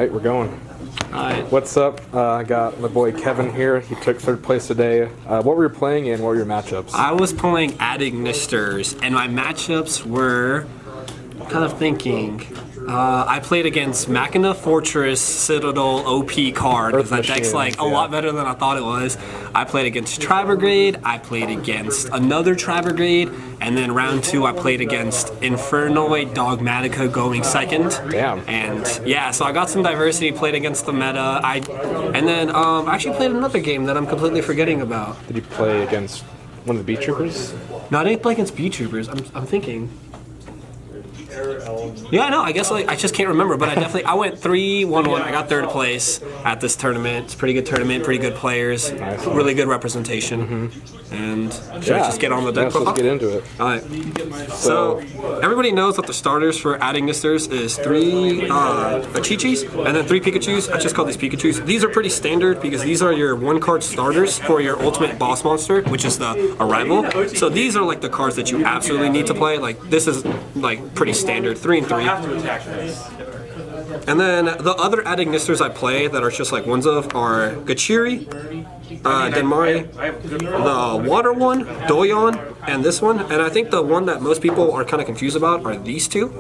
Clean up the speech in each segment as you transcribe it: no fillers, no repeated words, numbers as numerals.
Alright, we're going. Alright. What's up? I got my boy Kevin here. He took third place today. What were you playing and what were your matchups? I was playing Adignisters, and my matchups were kind of thinking. I played against Machina, Fortress, Citadel, OP card, because that deck's like a lot better than I thought it was. I played against Tribrigade, I played against another Tribrigade, and then round 2 I played against Infernoid Dogmatica going second. Damn. And yeah, so I got some diversity, played against the meta. And then I actually played another game that I'm completely forgetting about. Did you play against one of the Beat Troopers? No, I didn't play against Beat Troopers. I'm thinking. Yeah, no, I guess I just can't remember, but I went 3-1-1. I got third place at this tournament. It's a pretty good tournament, pretty good players, nice. Really good representation. And should I just get on the deck? Let's get into it. All right. So everybody knows that the starters for Adignisters is 3 Achichis and then 3 Pikachus. I just call these Pikachus. These are pretty standard because these are your 1-card starters for your ultimate boss monster, which is the Arrival. So these are like the cards that you absolutely need to play. Like this is like pretty standard, 3 and 3. And then the other Adignisters I play that are just like ones of are Gachiri, Denmari, the water one, Doyon, and this one. And I think the one that most people are kind of confused about are these two.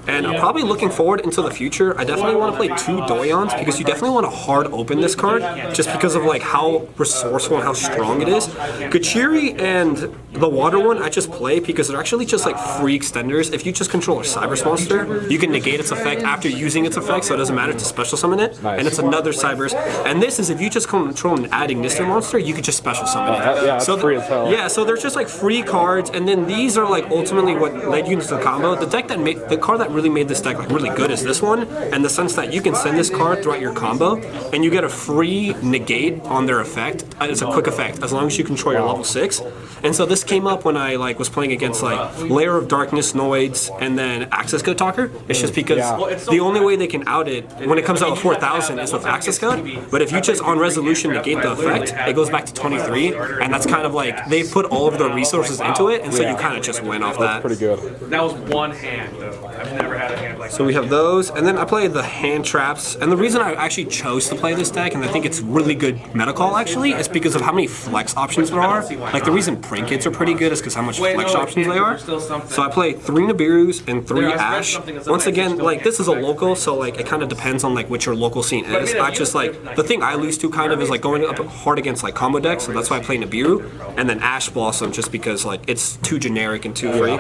And I'm probably looking forward into the future. I definitely want to play 2 Doyons because you definitely want to hard open this card just because of like how resourceful and how strong it is. Gachiri and the water one I just play because they're actually just like free extenders. If you just control a Cybers monster, you can negate its effect after using its effect, so it doesn't matter to special summon it. Nice. And it's another Cybers. And this is if you just control an Adignister monster, you could just special summon it. Yeah, that's so free as hell. Yeah, so they're just like free cards, and then these are like ultimately what led you into the combo. The card that really made this deck like really good is this one, in the sense that you can send this card throughout your combo, and you get a free negate on their effect. It's a quick effect as long as you control your level 6. And so this came up when I like was playing against like Lair of Darkness, Noids, and then Access Code Talker. It's just because the only way they can out it when it comes out with 4,000 is with Access Code. But if you just on resolution negate the effect, it goes back to 23, and that's kind of like they've put all of their resources into it, and so you kind of just win off that. Pretty good. That was one hand though. I've never had a hand like that. So we have those, and then I play the hand traps. And the reason I actually chose to play this deck, and I think it's really good meta call actually, is because of how many flex options there are. Like the reason Prank Kits are pretty good is because how much flex options they are. So I play 3 Nibirus and 3 Ash. Once again, like this is a local, so like it kind of depends on like what your local scene is. I just like the thing I lose to kind of is like going up hard against like combo decks, so that's why I play Nibiru, and then Ash Blossom just because like it's too generic and too free.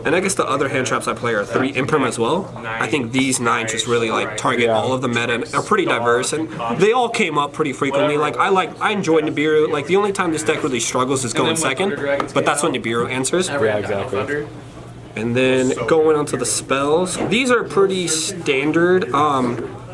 And I guess the other hand traps I play are 3 Imprim as well. I think these 9 just really like target all of the meta and are pretty diverse, and they all came up pretty frequently. I enjoy Nibiru. Like the only time this deck really struggles is going second, but that's when Nibiru answers. Yeah, exactly. And then going on to the spells, these are pretty standard.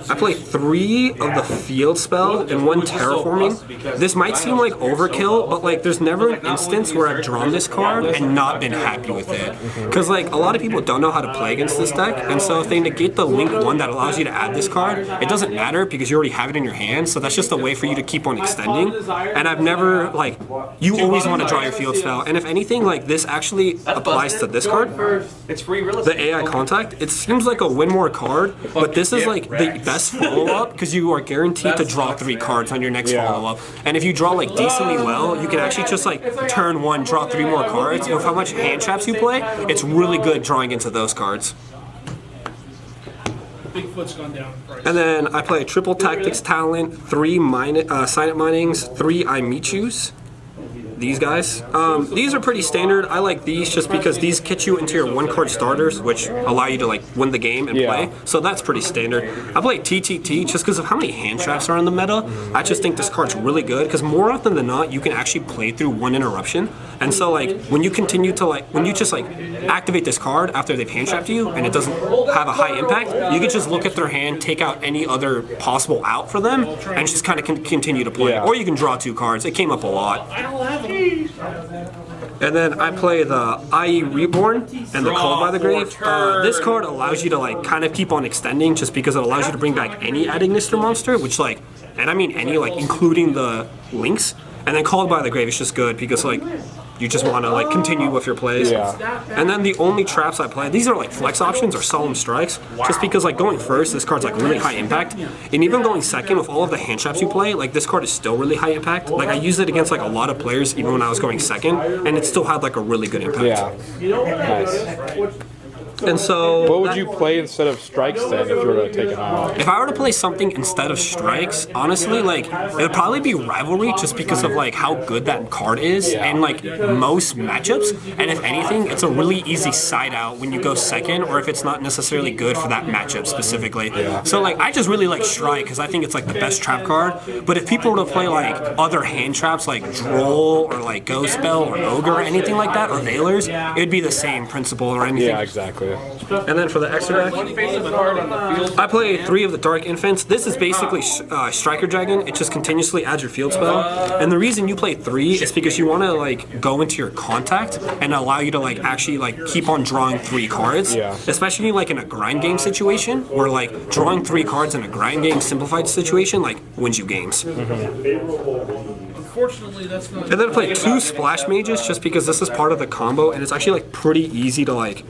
I play 3 of the field spell and 1 terraforming. This might seem like overkill, but like there's never an instance where I've drawn this card and not been happy with it. Because like a lot of people don't know how to play against this deck, and so if they negate the link 1 that allows you to add this card, it doesn't matter because you already have it in your hand, so that's just a way for you to keep on extending. And I've never, like, you always want to draw your field spell, and if anything, like this actually applies to this card. The AI Contact, it seems like a win more card, but this is like the best follow-up because you are guaranteed to draw 3 cards on your next follow-up. And if you draw like decently well, you can actually just like turn 1, draw 3 more cards. With how much hand traps you play, it's really good drawing into those cards. Bigfoot's gone down in price. And then I play triple tactics talent, 3 silent minings, 3 Imichus. These guys. These are pretty standard. I like these just because these get you into your 1-card starters, which allow you to like win the game and play. So that's pretty standard. I play TTT just because of how many hand traps are in the meta. I just think this card's really good because more often than not, you can actually play through 1 interruption. And so like when you continue to like, when you just like activate this card after they've hand trapped you and it doesn't have a high impact, you can just look at their hand, take out any other possible out for them, and just kind of continue to play. Or you can draw 2 cards. It came up a lot. I don't have them. And then I play the IE Reborn and the Called by the Grave. This card allows you to like kind of keep on extending just because it allows you to bring back any Adignister monster, which like, and I mean any, like including the links. And then Called by the Grave is just good because like you just want to like continue with your plays. Yeah. And then the only traps I play, these are like flex options or solemn strikes, just because like going first, this card's like really high impact, and even going second with all of the hand traps you play, like this card is still really high impact. Like I used it against like a lot of players even when I was going second, and it still had like a really good impact. Yeah. Nice. And so What would you play instead of strikes then if you were to take it out? if I were to play something instead of strikes, honestly, like it would probably be rivalry, just because of like how good that card is and like most matchups. And if anything, it's a really easy side out when you go second, or if it's not necessarily good for that matchup specifically. So like I just really like strike because I think it's like the best trap card. But if people were to play like other hand traps like Droll or like Ghost Spell or Ogre or anything like that, or Veilers, it'd be the same principle or anything. Yeah, exactly. And then for the extra deck, I play 3 of the Dark Infants. This is basically Striker Dragon. It just continuously adds your field spell. And the reason you play 3 is because you want to like go into your contact and allow you to like actually like keep on drawing 3 cards. Yeah. Especially like in a grind game situation, where like drawing 3 cards in a grind game simplified situation like wins you games. And then I play 2 Splash Mages just because this is part of the combo, and it's actually like pretty easy to like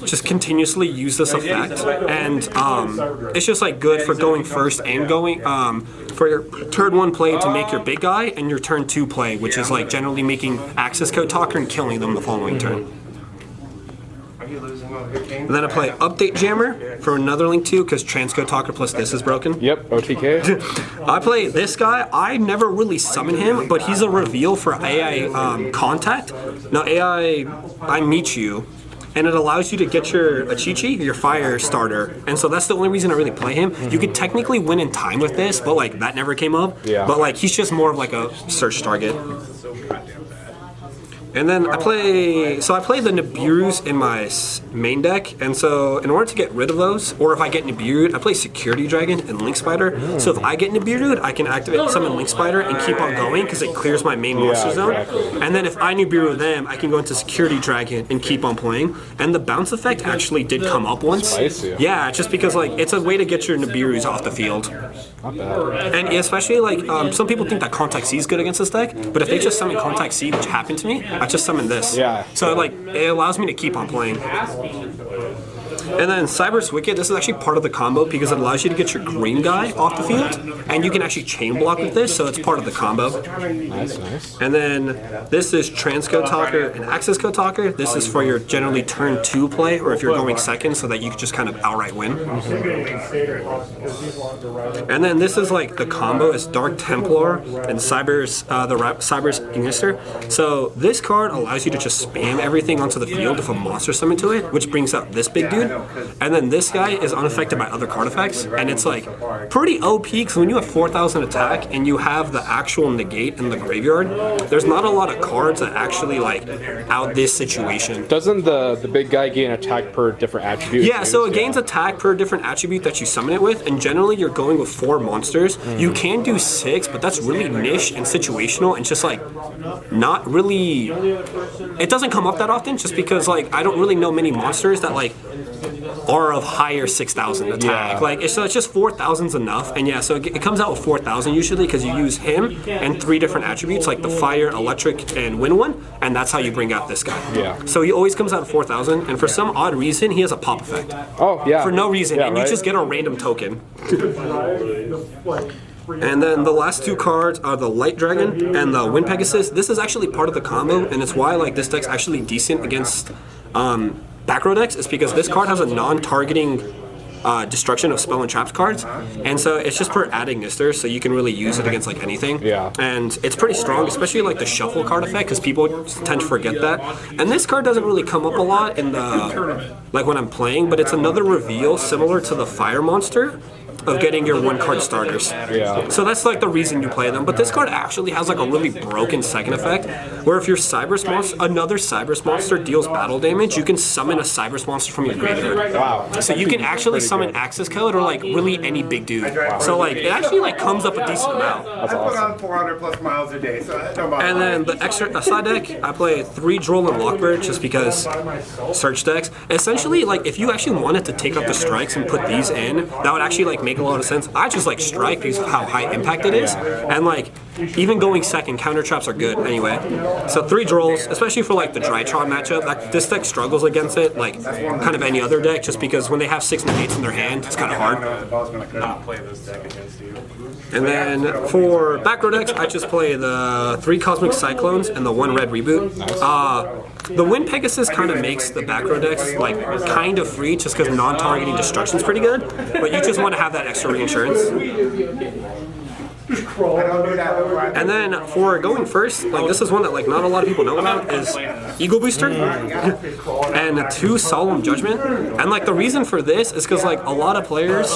just continuously use this effect, and it's just like good for going first and going for your turn 1 play to make your big guy, and your turn 2 play, which is like generally making Access Code Talker and killing them the following turn. And then I play Update Jammer for another link too, because Transcode Talker plus this is broken. Yep, OTK. I play this guy. I never really summon him, but he's a reveal for AI Contact. Now AI, I meet you, and it allows you to get your Achichi, your fire starter. And so that's the only reason I really play him. You could technically win in time with this, but like that never came up. Yeah. But like he's just more of like a search target. And then I play the Nibiru's in my main deck, and so in order to get rid of those, or if I get Nibiru, I play Security Dragon and Link Spider. So if I get Nibiru, I can activate summon Link Spider and keep on going because it clears my main monster zone. Exactly. And then if I Nibiru them, I can go into Security Dragon and keep on playing. And the bounce effect actually did come up once. Spicy. Yeah, just because like it's a way to get your Nibiru's off the field. Not bad. And especially like some people think that Contact C is good against this deck, but if they just summon Contact C, which happened to me, I just summon this. Yeah. So like it allows me to keep on playing. And then Cyber's Wicked, this is actually part of the combo because it allows you to get your green guy off the field, and you can actually chain block with this, so it's part of the combo. Nice, nice. And then this is Transcode Talker and Access Code Talker. This is for your generally turn 2 play, or if you're going second, so that you can just kind of outright win. And then this is like the combo is Dark Templar and Cyber's Cyber's Ignister. So this card allows you to just spam everything onto the field with a monster summon to it, which brings out this big dude. And then this guy is unaffected by other card effects, and it's like pretty OP because when you have 4,000 attack and you have the actual negate in the graveyard, there's not a lot of cards that actually like out this situation. Doesn't the big guy gain attack per different attribute? Yeah, so it gains attack per different attribute that you summon it with, and generally you're going with 4 monsters. You can do 6, but that's really niche and situational, and just like not really. It doesn't come up that often, just because like I don't really know many monsters that like are of higher 6,000 attack. Yeah. Like so it's just 4,000's enough, and yeah, so it comes out with 4,000 usually because you use him and 3 different attributes like the fire, electric, and wind one, and that's how you bring out this guy. Yeah. So he always comes out at 4,000, and for some odd reason he has a pop effect. Oh, yeah. For no reason, Yeah, and right? you just get a random token. And then the last 2 cards are the Light Dragon and the Wind Pegasus. This is actually part of the combo, and it's why like this deck's actually decent against back row decks, is because this card has a non-targeting destruction of spell and traps cards, and so it's just per adding Nister, so you can really use it against like anything. Yeah. And it's pretty strong, especially like the shuffle card effect, because people tend to forget that. And this card doesn't really come up a lot in the like when I'm playing, but it's another reveal similar to the fire monster of getting your 1-card starters. Yeah. So that's like the reason you play them. But this card actually has like a really broken second effect, where if your Cyberse monster, another Cyberse monster deals battle damage, you can summon a Cyberse monster from your graveyard. Wow. So you can actually Pretty summon good. Access Code or like really any big dude. So like it actually like comes up a decent amount. That's I put awesome. on 400 plus miles a day, so that don't bother And then the extra side deck, I play 3 Droll and Lockbird just because search decks. Essentially, like if you actually wanted to take out the strikes and put these in, that would actually like make a lot of sense. I just like strike because of how high impact it is, and like even going second, counter traps are good anyway. So 3 drolls, especially for like the Drytron matchup, this deck struggles against it like kind of any other deck, just because when they have 6 negates in their hand, it's kind of hard. Not play this deck against you. And then for back row decks, I just play the 3 Cosmic Cyclones and the 1 red reboot. The Wind Pegasus kind of makes the back row decks like kind of free, just because non-targeting destruction is pretty good, but you just want to have that extra reinsurance. And then for going first, like this is one that like not a lot of people know about, is Eagle Booster and 2 Solemn Judgment. And like the reason for this is because like a lot of players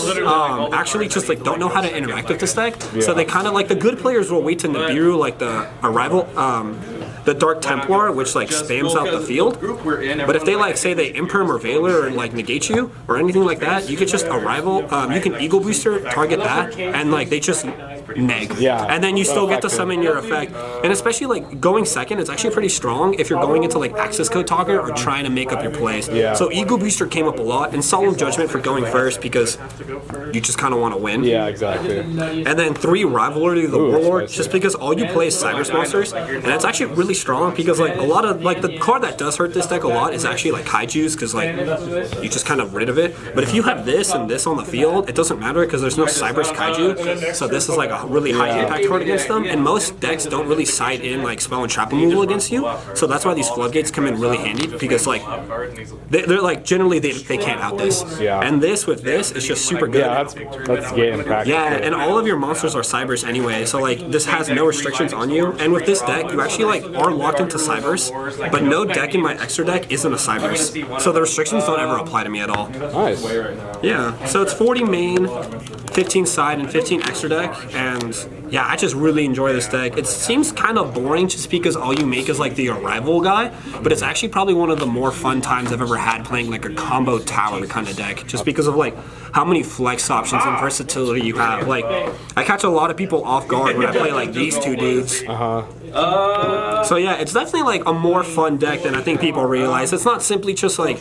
actually just like don't know how to interact with this deck. So they kind of like the good players will wait to Nibiru like the Arrival, the Dark Templar, which like spams out the field. But if they like say they Imperm or Veiler or like negate you or anything like that, you could just Arrival, you can Eagle Booster, target that, and like they just neg. Yeah. And then you still get to summon your effect. And especially like going second, it's actually pretty strong if you're going into like access code talker or trying to make up your plays. Yeah. So Eagle Booster came up a lot, and Solemn Judgment for going first because you just kind of want to win. Yeah, exactly. And then 3 Rivalry of the Warlord, spicy. just because all you play is Cybers monsters, and it's actually really strong because like a lot of like the card that does hurt this deck a lot is actually like Kaiju's, because like you just kind of rid of it. But if you have this and this on the field, it doesn't matter because there's no Cybers Kaiju, so this is like a really high impact card against them. And most decks don't really side in like spell and trap removal against you, so that's why these floodgates come in really handy, because like they're like generally they can't out this. Yeah. And this with this is just super good. Yeah, that's game in practice. Yeah, and all of your monsters are Cybers anyway, so like this has no restrictions on you. And with this deck, you actually like are locked into Cybers, but no deck in my extra deck isn't a Cybers, so the restrictions don't ever apply to me at all. Nice. Yeah, so it's 40 main, 15 side, and 15 extra deck, and yeah, I just really enjoy this deck. It seems kind of boring just because all you make is like the Arrival guy, but it's actually probably one of the more fun times I've ever had playing like a combo tower kind of deck, just because of like how many flex options and versatility you have. Like, I catch a lot of people off guard when I play like these 2 dudes. So yeah, it's definitely like a more fun deck than I think people realize. It's not simply just like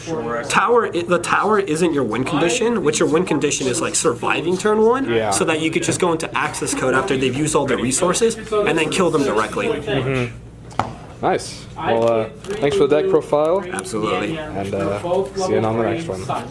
tower. The tower isn't your win condition, which your win condition is like surviving turn 1, so that you could just go into access code after they've used all their resources and then kill them directly. Nice. Well, thanks for the deck profile, Absolutely. and see you on the next one.